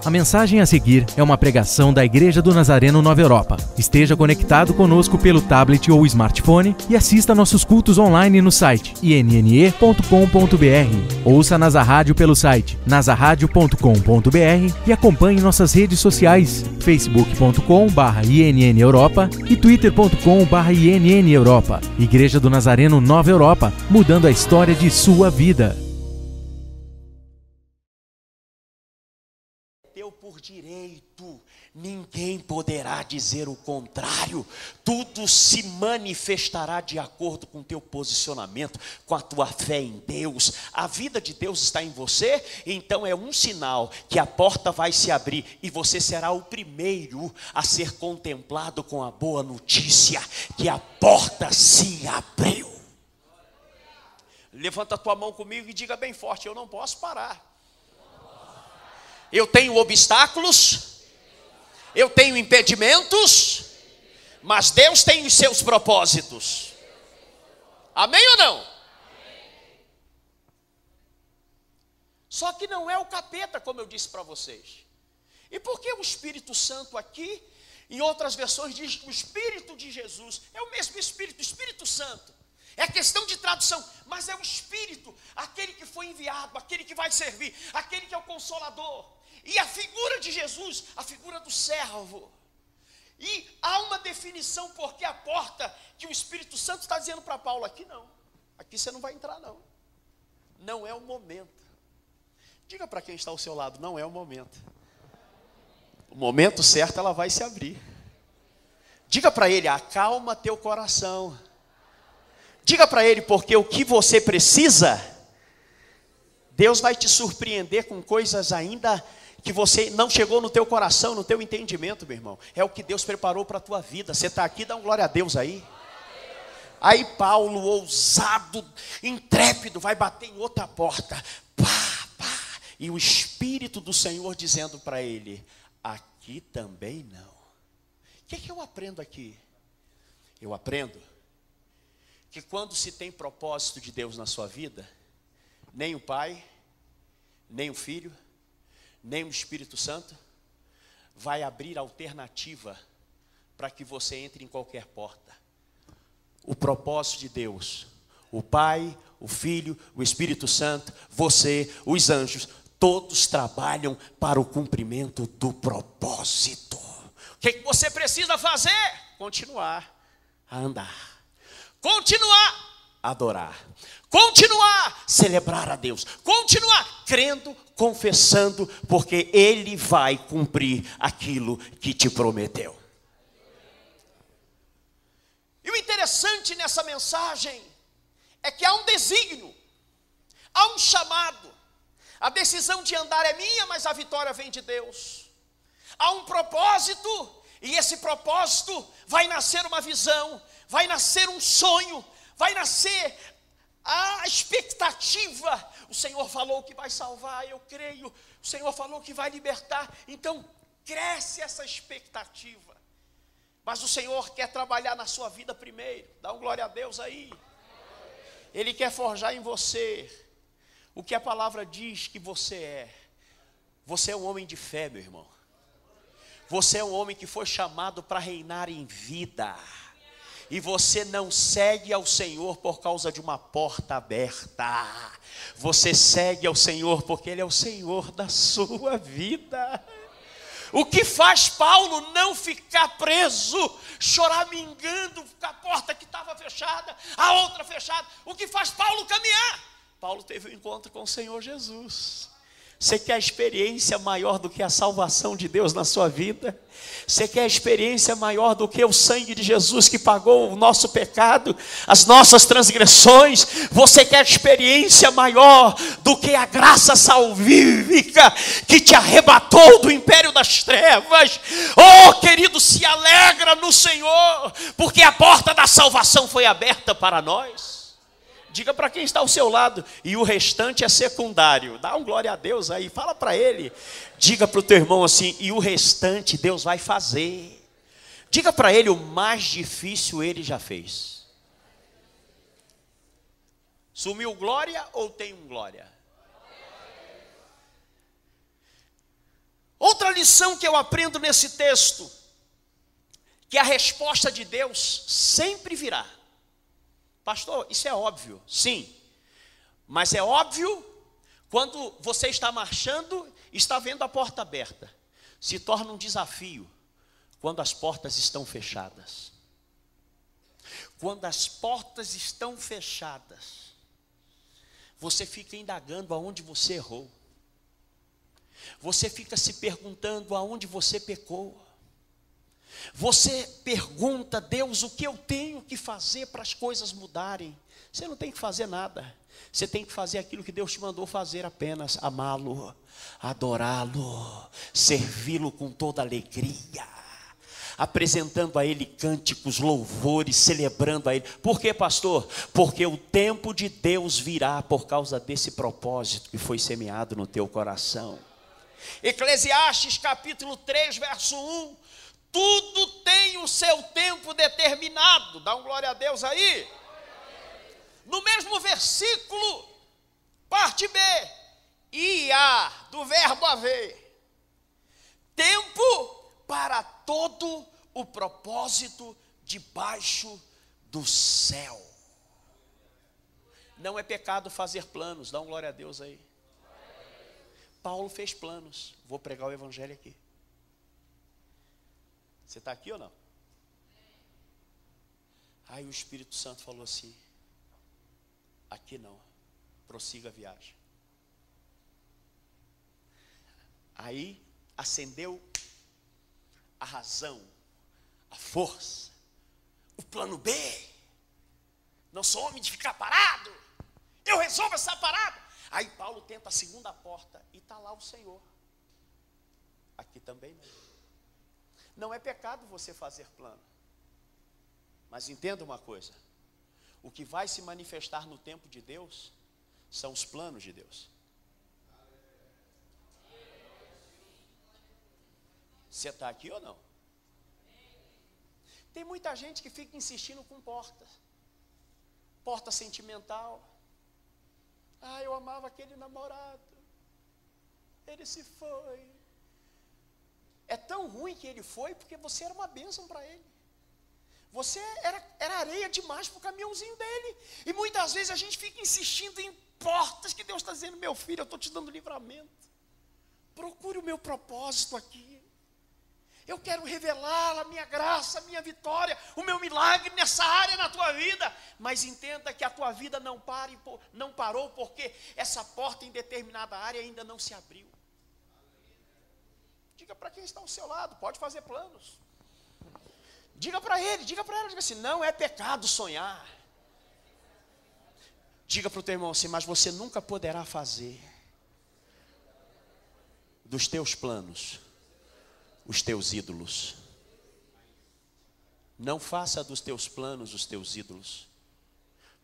A mensagem a seguir é uma pregação da Igreja do Nazareno Nova Europa. Esteja conectado conosco pelo tablet ou smartphone e assista nossos cultos online no site inne.com.br. Ouça Nasa Rádio pelo site nasaradio.com.br e acompanhe nossas redes sociais facebook.com/INN Europa e twitter.com/INN Europa. Igreja do Nazareno Nova Europa, mudando a história de sua vida. Por direito, ninguém poderá dizer o contrário. Tudo se manifestará de acordo com o teu posicionamento, com a tua fé em Deus. A vida de Deus está em você, então é um sinal que a porta vai se abrir e você será o primeiro a ser contemplado com a boa notícia que a porta se abriu. Levanta a tua mão comigo e diga bem forte: eu não posso parar. Eu tenho obstáculos, eu tenho impedimentos, mas Deus tem os seus propósitos. Amém ou não? Só que não é o capeta, como eu disse para vocês. E por que o Espírito Santo aqui, em outras versões diz que o Espírito de Jesus é o mesmo Espírito, Espírito Santo. É questão de tradução, mas é o Espírito, aquele que foi enviado, aquele que vai servir, aquele que é o Consolador. E a figura de Jesus, a figura do servo. E há uma definição porque a porta que o Espírito Santo está dizendo para Paulo: aqui não, aqui você não vai entrar não. Não é o momento. Diga para quem está ao seu lado: não é o momento. O momento certo ela vai se abrir. Diga para ele: acalma teu coração. Diga para ele, porque o que você precisa, Deus vai te surpreender com coisas ainda que você não chegou no teu coração, no teu entendimento, meu irmão. É o que Deus preparou para a tua vida. Você está aqui, dá um glória a Deus aí. Aí Paulo, ousado, intrépido, vai bater em outra porta. Pá, pá. E o Espírito do Senhor dizendo para ele: aqui também não. O que eu aprendo aqui? Eu aprendo que quando se tem propósito de Deus na sua vida, nem o Pai, nem o Filho, nem o Espírito Santo vai abrir alternativa para que você entre em qualquer porta. O propósito de Deus, o Pai, o Filho, o Espírito Santo, você, os anjos, todos trabalham para o cumprimento do propósito. O que você precisa fazer? Continuar a andar, continuar a adorar, continuar a celebrar a Deus, continuar crendo, confessando, porque Ele vai cumprir aquilo que te prometeu. E o interessante nessa mensagem é que há um desígnio, há um chamado. A decisão de andar é minha, mas a vitória vem de Deus. Há um propósito, e esse propósito vai nascer uma visão, vai nascer um sonho, vai nascer a expectativa. O Senhor falou que vai salvar, eu creio. O Senhor falou que vai libertar. Então cresce essa expectativa. Mas o Senhor quer trabalhar na sua vida primeiro. Dá um glória a Deus aí. Ele quer forjar em você o que a palavra diz que você é. Você é um homem de fé, meu irmão. Você é um homem que foi chamado para reinar em vida. E você não segue ao Senhor por causa de uma porta aberta. Você segue ao Senhor porque Ele é o Senhor da sua vida. O que faz Paulo não ficar preso, choramingando com a porta que estava fechada, a outra fechada. O que faz Paulo caminhar? Paulo teve um encontro com o Senhor Jesus. Você quer a experiência maior do que a salvação de Deus na sua vida? Você quer a experiência maior do que o sangue de Jesus que pagou o nosso pecado, as nossas transgressões? Você quer a experiência maior do que a graça salvífica que te arrebatou do império das trevas? Oh, querido, se alegra no Senhor, porque a porta da salvação foi aberta para nós. Diga para quem está ao seu lado: e o restante é secundário. Dá um glória a Deus aí, fala para ele. Diga para o teu irmão assim: e o restante Deus vai fazer. Diga para ele: o mais difícil Ele já fez. Sumiu glória ou tem um glória? Ou Outra lição que eu aprendo nesse texto, que a resposta de Deus sempre virá. Pastor, isso é óbvio, sim. Mas é óbvio quando você está marchando e está vendo a porta aberta. Se torna um desafio quando as portas estão fechadas. Quando as portas estão fechadas, você fica indagando aonde você errou. Você fica se perguntando aonde você pecou. Você pergunta: Deus, o que eu tenho que fazer para as coisas mudarem? Você não tem que fazer nada. Você tem que fazer aquilo que Deus te mandou fazer apenas: amá-lo, adorá-lo, servi-lo com toda alegria, apresentando a Ele cânticos, louvores, celebrando a Ele. Por quê, pastor? Porque o tempo de Deus virá por causa desse propósito que foi semeado no teu coração. Eclesiastes capítulo 3, verso 1. Tudo tem o seu tempo determinado. Dá um glória a Deus aí. No mesmo versículo, parte B, ia, do verbo haver. Tempo para todo o propósito debaixo do céu. Não é pecado fazer planos. Dá um glória a Deus aí. Paulo fez planos. Vou pregar o evangelho aqui. Você está aqui ou não? Aí o Espírito Santo falou assim: aqui não, prossiga a viagem. Aí acendeu a razão, a força, o plano B. Não sou homem de ficar parado, eu resolvo essa parada. Aí Paulo tenta a segunda porta e está lá o Senhor. Aqui também não. Não é pecado você fazer plano. Mas entenda uma coisa: o que vai se manifestar no tempo de Deus são os planos de Deus. Você está aqui ou não? Tem muita gente que fica insistindo com porta sentimental. Ah, eu amava aquele namorado, ele se foi. É tão ruim que ele foi porque você era uma bênção para ele. Você era areia demais para o caminhãozinho dele. E muitas vezes a gente fica insistindo em portas que Deus está dizendo: meu filho, eu estou te dando livramento. Procure o meu propósito aqui. Eu quero revelar a minha graça, a minha vitória, o meu milagre nessa área na tua vida. Mas entenda que a tua vida não parou porque essa porta em determinada área ainda não se abriu. Diga para quem está ao seu lado: pode fazer planos. Diga para ele, diga para ela, diga assim: não é pecado sonhar. Diga para o teu irmão assim: mas você nunca poderá fazer dos teus planos os teus ídolos. Não faça dos teus planos os teus ídolos,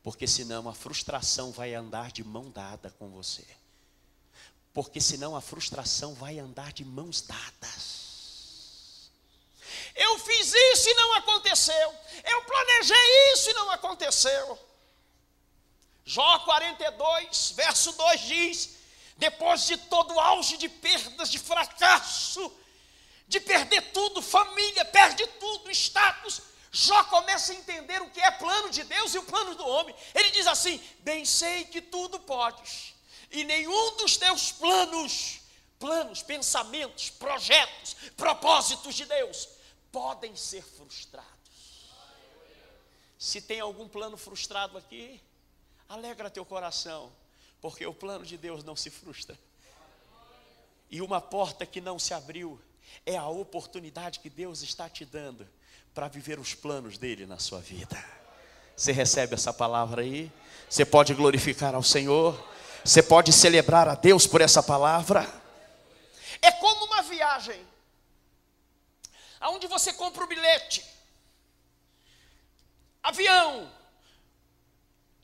porque senão a frustração vai andar de mão dada com você. Porque senão a frustração vai andar de mãos dadas. Eu fiz isso e não aconteceu. Eu planejei isso e não aconteceu. Jó 42, verso 2 diz: depois de todo o auge de perdas, de fracasso, de perder tudo, família, perde tudo, status, Jó começa a entender o que é plano de Deus e o plano do homem. Ele diz assim: bem sei que tudo podes, e nenhum dos teus planos, pensamentos, projetos, propósitos de Deus podem ser frustrados. Se tem algum plano frustrado aqui, alegra teu coração, porque o plano de Deus não se frustra. E uma porta que não se abriu é a oportunidade que Deus está te dando para viver os planos dele na sua vida. Você recebe essa palavra aí? Você pode glorificar ao Senhor? Você pode celebrar a Deus por essa palavra? É como uma viagem, aonde você compra o bilhete, avião,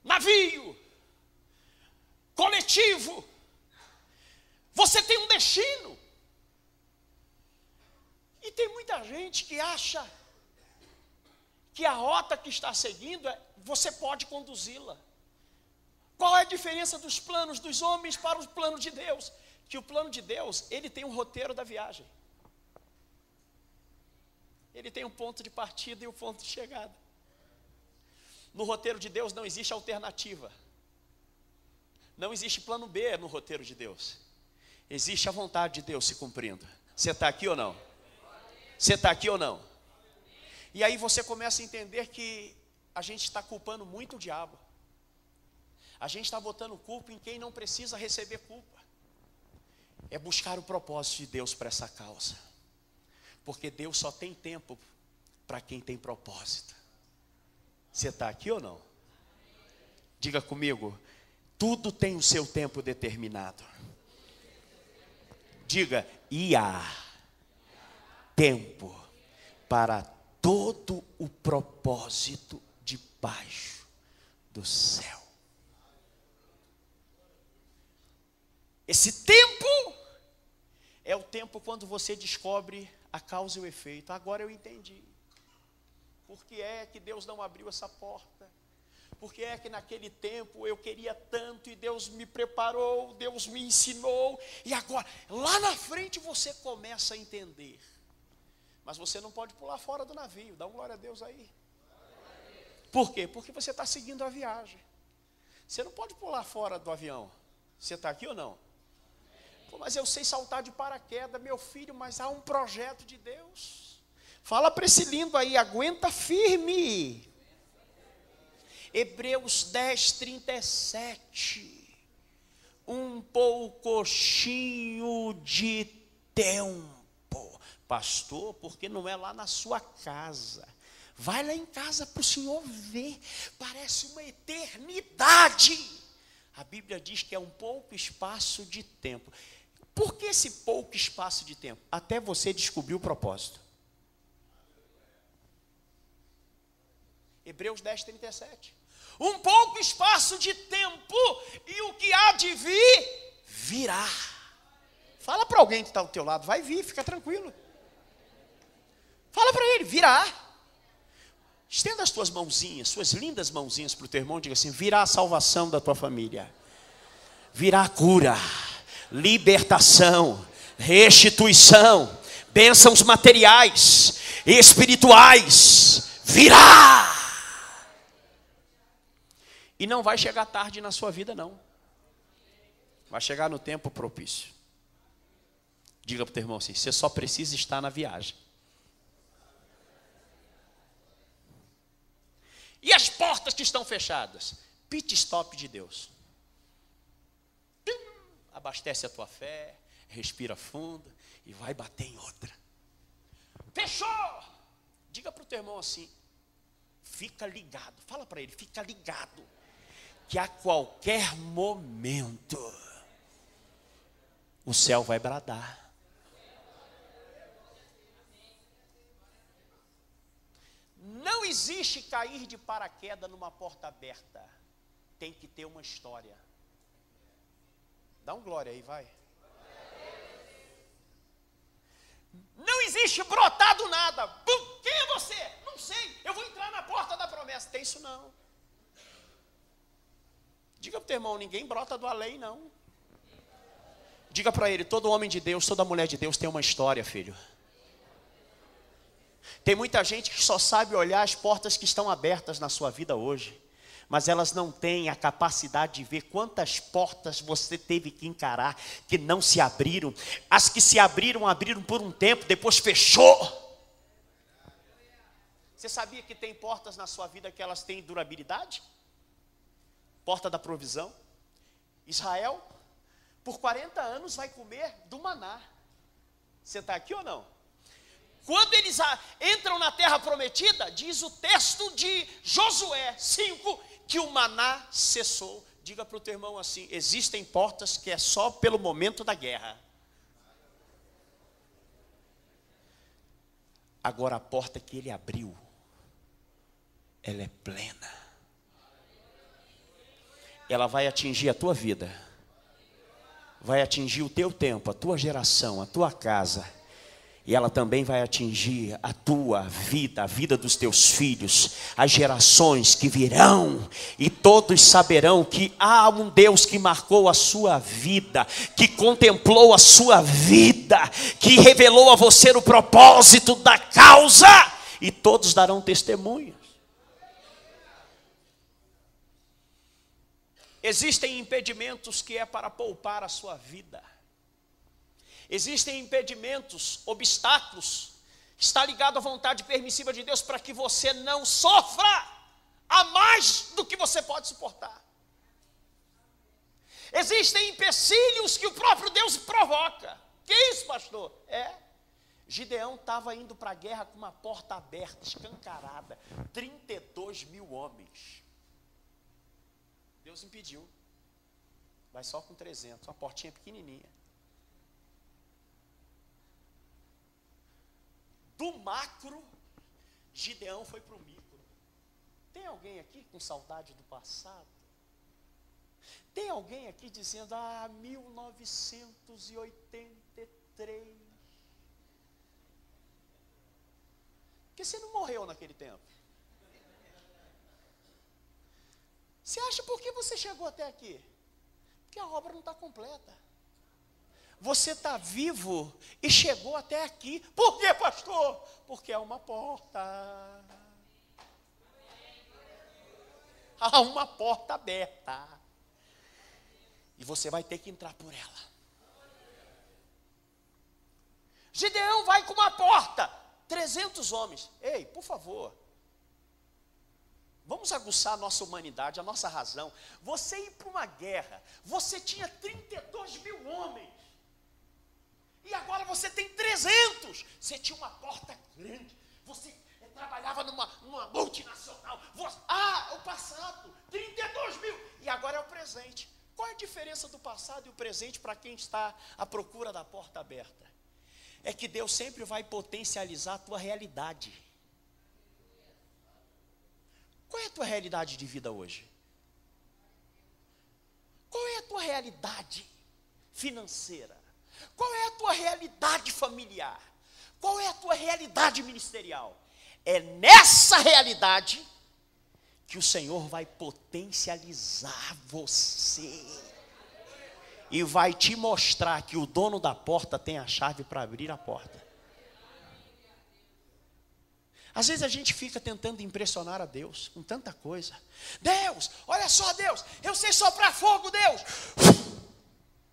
navio, coletivo. Você tem um destino. E tem muita gente que acha que a rota que está seguindo, você pode conduzi-la. Qual é a diferença dos planos dos homens para os planos de Deus? que o plano de Deus, ele tem um roteiro da viagem. Ele tem um ponto de partida e um ponto de chegada. No roteiro de Deus não existe alternativa. Não existe plano B no roteiro de Deus. Existe a vontade de Deus se cumprindo. Você está aqui ou não? Você está aqui ou não? E aí você começa a entender que a gente está culpando muito o diabo. A gente está botando culpa em quem não precisa receber culpa. É buscar o propósito de Deus para essa causa. Porque Deus só tem tempo para quem tem propósito. Você está aqui ou não? Diga comigo, tudo tem o seu tempo determinado. Diga, e há tempo para todo o propósito debaixo do céu. Esse tempo é o tempo quando você descobre a causa e o efeito. Agora eu entendi. Por que é que Deus não abriu essa porta? Por que é que naquele tempo eu queria tanto e Deus me preparou, Deus me ensinou, e agora, lá na frente você começa a entender. Mas você não pode pular fora do navio, dá um glória a Deus aí. Por quê? Porque você está seguindo a viagem. Você não pode pular fora do avião. Você está aqui ou não? Pô, mas eu sei saltar de paraquedas, meu filho, mas há um projeto de Deus. Fala para esse lindo aí, aguenta firme. Hebreus 10, 37. Um pouquinho de tempo. Pastor, porque não é lá na sua casa. Vai lá em casa para o senhor ver. Parece uma eternidade. A Bíblia diz que é um pouco espaço de tempo. Por que esse pouco espaço de tempo? Até você descobrir o propósito. Hebreus 10, 37. Um pouco espaço de tempo e o que há de vir, virá. Fala para alguém que está ao teu lado, vai vir, fica tranquilo. Fala para ele, virá. Estenda as tuas mãozinhas, suas lindas mãozinhas para o teu irmão e diga assim, virá a salvação da tua família. Virá a cura, libertação, restituição, bênçãos materiais e espirituais. Virá. E não vai chegar tarde na sua vida, não. Vai chegar no tempo propício. Diga para o teu irmão assim, você só precisa estar na viagem. E as portas que estão fechadas? Pit stop de Deus. Abastece a tua fé, respira fundo e vai bater em outra. Fechou! Diga para o teu irmão assim, fica ligado. Fala para ele, fica ligado. Que a qualquer momento o céu vai bradar. Não existe cair de paraquedas numa porta aberta. Tem que ter uma história. Dá um glória aí, vai. Não existe brotar do nada. Pum, quem é você? Não sei. Eu vou entrar na porta da promessa. Tem isso não. Diga para o teu irmão, ninguém brota do além, não. Diga para ele, todo homem de Deus, toda mulher de Deus tem uma história, filho. Tem muita gente que só sabe olhar as portas que estão abertas na sua vida hoje. Mas elas não têm a capacidade de ver quantas portas você teve que encarar, que não se abriram. As que se abriram, abriram por um tempo, depois fechou. Você sabia que tem portas na sua vida que elas têm durabilidade? Porta da provisão. Israel, por 40 anos vai comer do maná. Você está aqui ou não? Quando eles entram na terra prometida, diz o texto de Josué 5, que o maná cessou. Diga para o teu irmão assim, existem portas que é só pelo momento da guerra. Agora a porta que ele abriu, ela é plena. Ela vai atingir a tua vida, vai atingir o teu tempo, a tua geração, a tua casa. E ela também vai atingir a tua vida, a vida dos teus filhos, as gerações que virão, e todos saberão que há um Deus que marcou a sua vida, que contemplou a sua vida, que revelou a você o propósito da causa, e todos darão testemunhos. Existem impedimentos que é para poupar a sua vida. Existem impedimentos, obstáculos, está ligado à vontade permissiva de Deus para que você não sofra a mais do que você pode suportar. Existem empecilhos que o próprio Deus provoca. Que isso, pastor? Gideão estava indo para a guerra com uma porta aberta, escancarada, 32 mil homens. Deus impediu. Vai só com 300, uma portinha pequenininha. Do macro, Gideão foi para o micro. Tem alguém aqui com saudade do passado? Tem alguém aqui dizendo, 1983. Porque você não morreu naquele tempo. Você acha por que você chegou até aqui? Porque a obra não está completa. Você está vivo e chegou até aqui. Por quê, pastor? Porque é uma porta. Há uma porta aberta. E você vai ter que entrar por ela. Gideão vai com uma porta. 300 homens. Ei, por favor. Vamos aguçar a nossa humanidade, a nossa razão. Você ir para uma guerra. Você tinha 32 mil homens. E agora você tem 300. Você tinha uma porta grande. Você trabalhava numa multinacional. O passado, 32 mil. E agora é o presente. Qual é a diferença do passado e o presente para quem está à procura da porta aberta? É que Deus sempre vai potencializar a tua realidade. Qual é a tua realidade de vida hoje? Qual é a tua realidade financeira? Qual é a tua realidade familiar? Qual é a tua realidade ministerial? É nessa realidade que o Senhor vai potencializar você. E vai te mostrar que o dono da porta tem a chave para abrir a porta. Às vezes a gente fica tentando impressionar a Deus com tanta coisa. Deus, olha só, Deus, eu sei soprar fogo, Deus.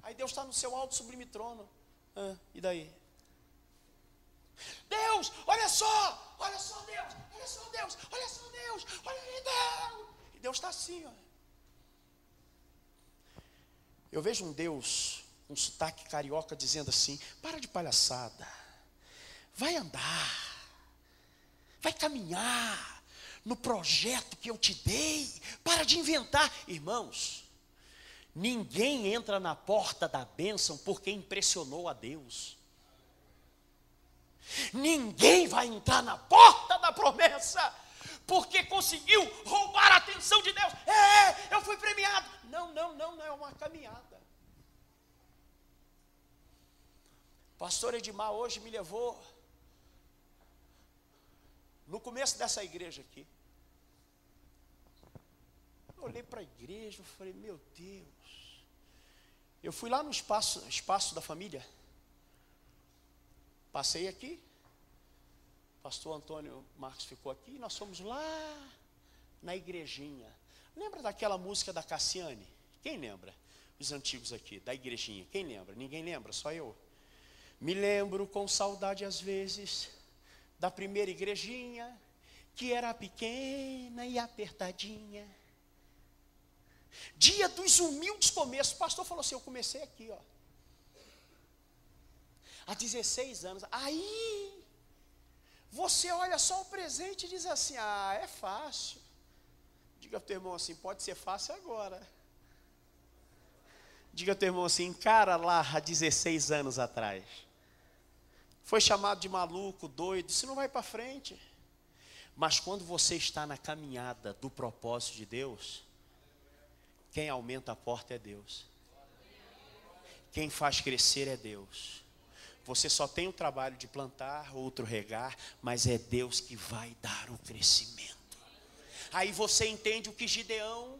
Aí Deus está no seu alto sublime trono. E daí? Deus, olha só Deus, olha só Deus, olha só Deus, olha aí Deus. E Deus está assim, ó. Eu vejo um Deus, um sotaque carioca dizendo assim, para de palhaçada, vai andar, vai caminhar no projeto que eu te dei, para de inventar. Irmãos, ninguém entra na porta da bênção porque impressionou a Deus. Ninguém vai entrar na porta da promessa porque conseguiu roubar a atenção de Deus. Eu fui premiado. Não é uma caminhada. Pastor Edmar hoje me levou no começo dessa igreja aqui. Eu olhei para a igreja e falei, meu Deus. Eu fui lá no espaço da família. Passei aqui. Pastor Antônio Marcos ficou aqui. Nós fomos lá na igrejinha. Lembra daquela música da Cassiane? Quem lembra? Os antigos aqui, da igrejinha. Quem lembra? Ninguém lembra, só eu. Me lembro com saudade às vezes da primeira igrejinha, que era pequena e apertadinha. Dia dos humildes começos. O pastor falou assim, eu comecei aqui, ó. Há 16 anos. Aí, você olha só o presente e diz assim, é fácil. Diga para o teu irmão assim, pode ser fácil agora. Diga ao teu irmão assim, encara lá há 16 anos atrás. Foi chamado de maluco, doido, isso não vai para frente. Mas quando você está na caminhada do propósito de Deus, quem aumenta a porta é Deus. Quem faz crescer é Deus. Você só tem o trabalho de plantar, outro regar, mas é Deus que vai dar o crescimento. Aí você entende o que Gideão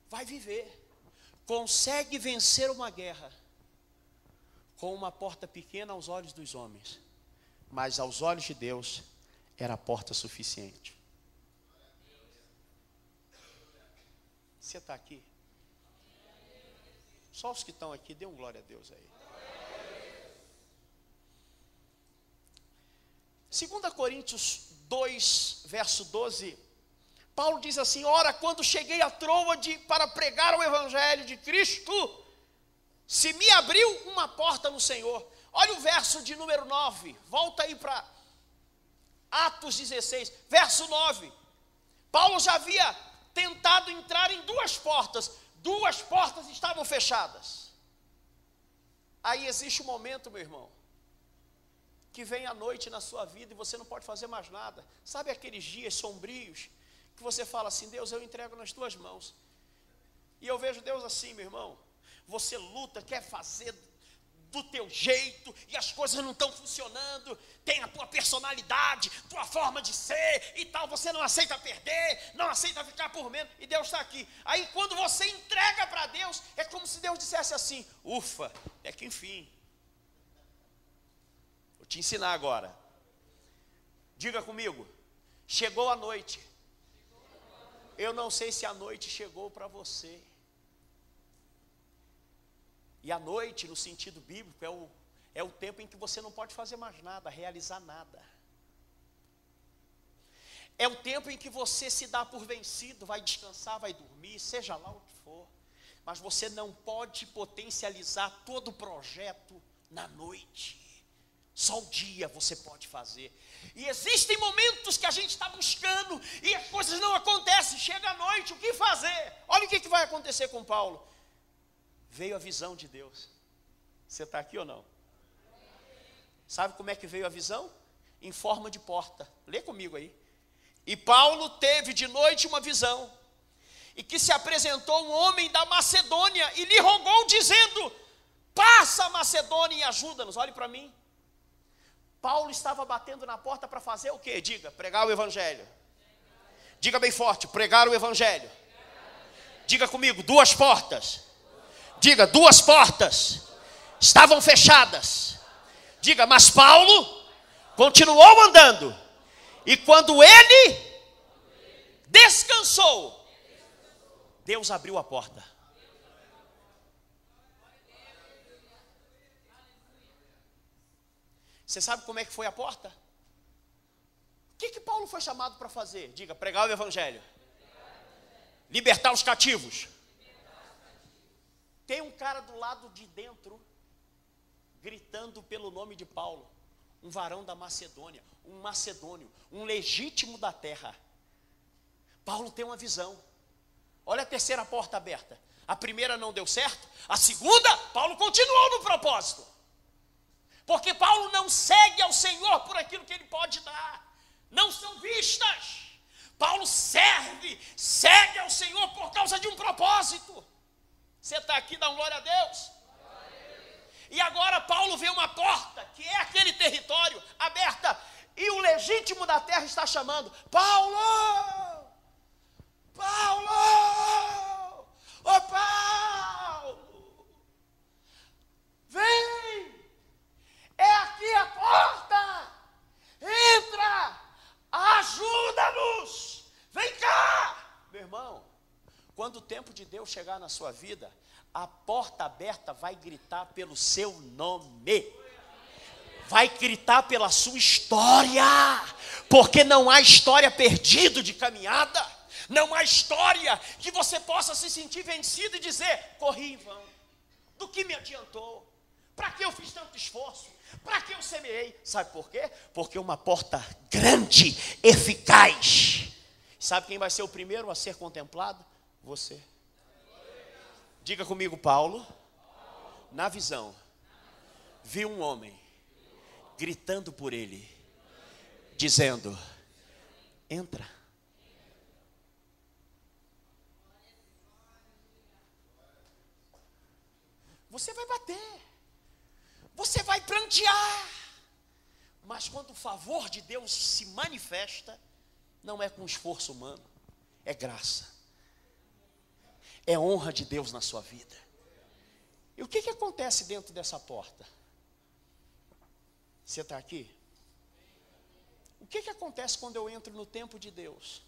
vai viver. Consegue vencer uma guerra com uma porta pequena aos olhos dos homens, mas aos olhos de Deus era a porta suficiente. Você está aqui? Só os que estão aqui, dê um glória a Deus aí. 2 Coríntios 2, verso 12, Paulo diz assim: ora, quando cheguei a Troade para pregar o evangelho de Cristo, se me abriu uma porta no Senhor. Olha o verso de número 9, volta aí para Atos 16, verso 9. Paulo já havia tentado entrar em duas portas estavam fechadas. Aí existe um momento, meu irmão, que vem a noite na sua vida e você não pode fazer mais nada. Sabe aqueles dias sombrios que você fala assim: Deus, eu entrego nas tuas mãos. E eu vejo Deus assim, meu irmão. Você luta, quer fazer do teu jeito e as coisas não estão funcionando. Tem a tua personalidade, tua forma de ser e tal. Você não aceita perder, não aceita ficar por menos. E Deus está aqui. Aí quando você entrega para Deus, é como se Deus dissesse assim: ufa, é que enfim. Vou te ensinar agora. Diga comigo: chegou a noite. Eu não sei se a noite chegou para você. E a noite, no sentido bíblico, é o tempo em que você não pode fazer mais nada, realizar nada. É o tempo em que você se dá por vencido, vai descansar, vai dormir, seja lá o que for. Mas você não pode potencializar todo o projeto na noite. Só o dia você pode fazer. E existem momentos que a gente está buscando e as coisas não acontecem. Chega a noite, o que fazer? Olha o que vai acontecer com Paulo. Veio a visão de Deus. Você está aqui ou não? Sabe como é que veio a visão? Em forma de porta. Lê comigo aí. E Paulo teve de noite uma visão, e que se apresentou um homem da Macedônia e lhe rogou dizendo: passa a Macedônia e ajuda-nos. Olhe para mim. Paulo estava batendo na porta para fazer o quê? Diga: pregar o evangelho. Diga bem forte: pregar o evangelho. Diga comigo: duas portas. Diga: duas portas estavam fechadas. Diga: mas Paulo continuou andando. E quando ele descansou, Deus abriu a porta. Você sabe como é que foi a porta? O que Paulo foi chamado para fazer? Diga: pregar o evangelho. Libertar os cativos. Tem um cara do lado de dentro gritando pelo nome de Paulo, um varão da Macedônia, um macedônio, um legítimo da terra. Paulo tem uma visão. Olha a terceira porta aberta. A primeira não deu certo, a segunda, Paulo continuou no propósito. Porque Paulo não segue ao Senhor por aquilo que ele pode dar. Não são vistas. Paulo segue ao Senhor por causa de um propósito. Você está aqui, dá um glória a Deus. E agora Paulo vê uma porta, que é aquele território aberta, e o legítimo da terra está chamando: Paulo! Paulo! Ô Paulo! Vem! É aqui a porta! Entra! Ajuda-nos! Vem cá! Meu irmão, quando o tempo de Deus chegar na sua vida, a porta aberta vai gritar pelo seu nome. Vai gritar pela sua história. Porque não há história perdida de caminhada. Não há história que você possa se sentir vencido e dizer: corri em vão. Do que me adiantou? Para que eu fiz tanto esforço? Para que eu semeei? Sabe por quê? Porque uma porta grande, eficaz. Sabe quem vai ser o primeiro a ser contemplado? Você. Diga comigo: Paulo, na visão, viu um homem gritando por ele, dizendo: entra. Você vai bater, Você vai prantear. Mas quando o favor de Deus se manifesta, não é com esforço humano, é graça. É honra de Deus na sua vida. E o que acontece dentro dessa porta? Você está aqui? O que acontece quando eu entro no templo de Deus?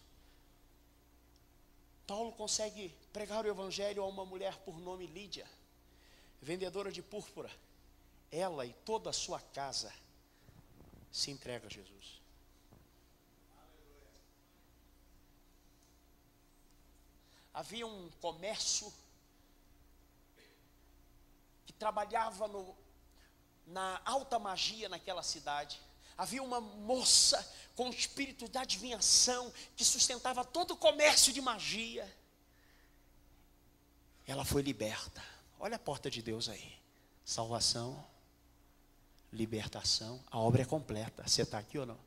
Paulo consegue pregar o evangelho a uma mulher por nome Lídia, vendedora de púrpura. Ela e toda a sua casa se entrega a Jesus. Havia um comércio que trabalhava na alta magia naquela cidade. Havia uma moça com espírito de adivinhação que sustentava todo o comércio de magia. Ela foi liberta. Olha a porta de Deus aí. Salvação, libertação, a obra é completa. Você está aqui ou não?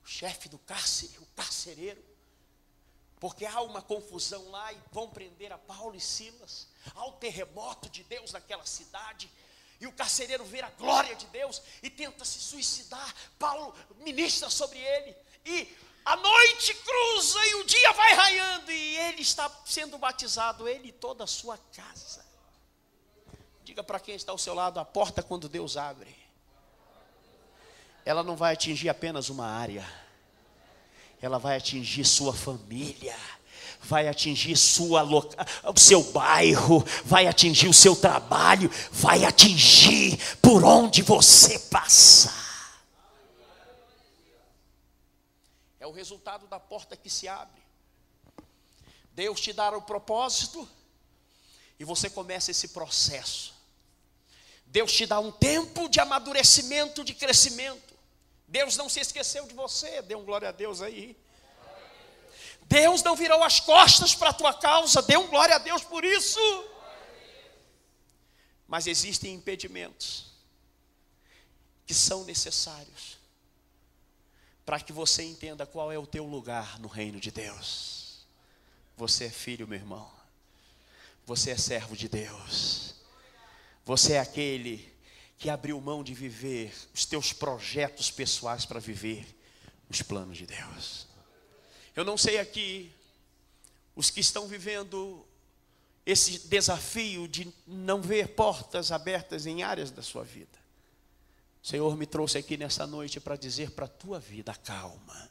O chefe do cárcere, o carcereiro, porque há uma confusão lá e vão prender a Paulo e Silas. Há o terremoto de Deus naquela cidade. E o carcereiro vê a glória de Deus e tenta se suicidar. Paulo ministra sobre ele. E a noite cruza e o dia vai raiando. E ele está sendo batizado, ele e toda a sua casa. Diga para quem está ao seu lado, a porta quando Deus abre, ela não vai atingir apenas uma área. Ela vai atingir sua família, vai atingir o seu bairro, vai atingir o seu trabalho, vai atingir por onde você passar. É o resultado da porta que se abre. Deus te dá o propósito e você começa esse processo. Deus te dá um tempo de amadurecimento, de crescimento. Deus não se esqueceu de você, dê um glória a Deus aí. Deus não virou as costas para a tua causa, dê um glória a Deus por isso. Mas existem impedimentos que são necessários para que você entenda qual é o teu lugar no reino de Deus. Você é filho, meu irmão. Você é servo de Deus. Você é aquele que abriu mão de viver os teus projetos pessoais para viver os planos de Deus. Eu não sei aqui, os que estão vivendo esse desafio de não ver portas abertas em áreas da sua vida. O Senhor me trouxe aqui nessa noite para dizer para a tua vida, calma,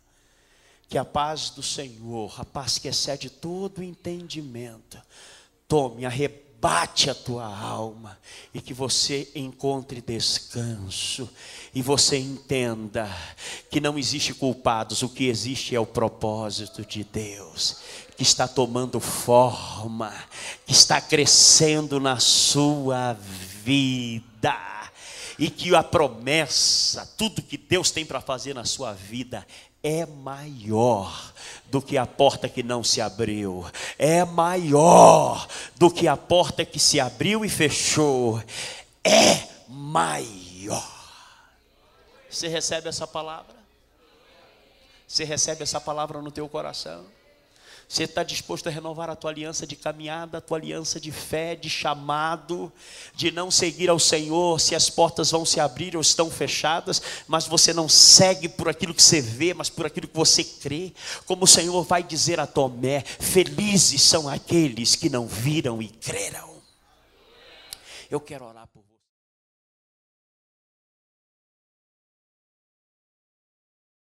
que a paz do Senhor, a paz que excede todo entendimento, tome, arrebate a tua alma e que você encontre descanso e você entenda que não existe culpados, o que existe é o propósito de Deus que está tomando forma, que está crescendo na sua vida e que a promessa, tudo que Deus tem para fazer na sua vida é maior do que a porta que não se abriu, é maior do que a porta que se abriu e fechou, é maior. Você recebe essa palavra? Você recebe essa palavra no teu coração? Você está disposto a renovar a tua aliança de caminhada, a tua aliança de fé, de chamado, de não seguir ao Senhor se as portas vão se abrir ou estão fechadas, mas você não segue por aquilo que você vê, mas por aquilo que você crê, como o Senhor vai dizer a Tomé: felizes são aqueles que não viram e creram. Eu quero orar por você.